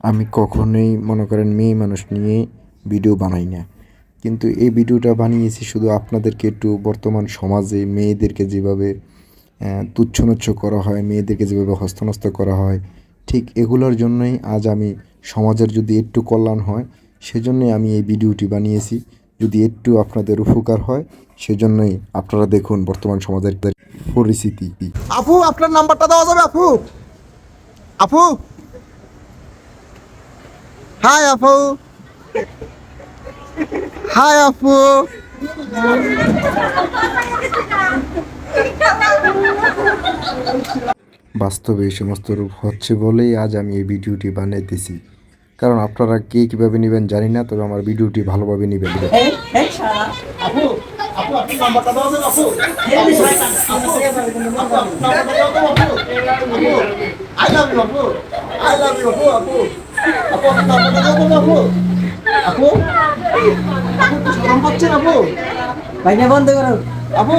আমি কখনোই মনে করেন মেয়ে মানুষ নিয়ে ভিডিও বানাই না, কিন্তু এই ভিডিওটা বানিয়েছি শুধু আপনাদেরকে একটু বর্তমান সমাজে মেয়েদেরকে যেভাবে তুচ্ছনচ্ছ করা হয়, মেয়েদেরকে যেভাবে হস্তনস্ত করা হয়, ঠিক এগুলোর জন্যই আজ আমি সমাজের যদি একটু কল্যাণ হয় সেজন্যই আমি এই ভিডিওটি বানিয়েছি। যদি একটু আপনাদের উপকার হয় সেজন্যই আপনারা দেখুন বর্তমান সমাজের পরিস্থিতি। আপু, আপনার নাম্বারটা দেওয়া যাবে? আপু, আপু, হাই আপু, হাই আপু। বাস্তবে এই সমস্ত রূপ হচ্ছে বলেই আজ আমি এই ভিডিওটি বানাইতেছি। কারণ আপনারা কে কীভাবে নেবেন জানি না, তবে আমার ভিডিওটি ভালোভাবে নেবেন। আপু, আপু, আপনার নাম্বারটা দেওয়া যাবে? আপু, আই লাভ ইউ আপু, আই লাভ ইউ আপু, আপু, আপু, আপনার নাম্বারটা দেওয়া যাবে? আপু, আপু, আপু, একটু শরম পাচ্ছেন আপু? ভাইকে বন্ধ করো আপু।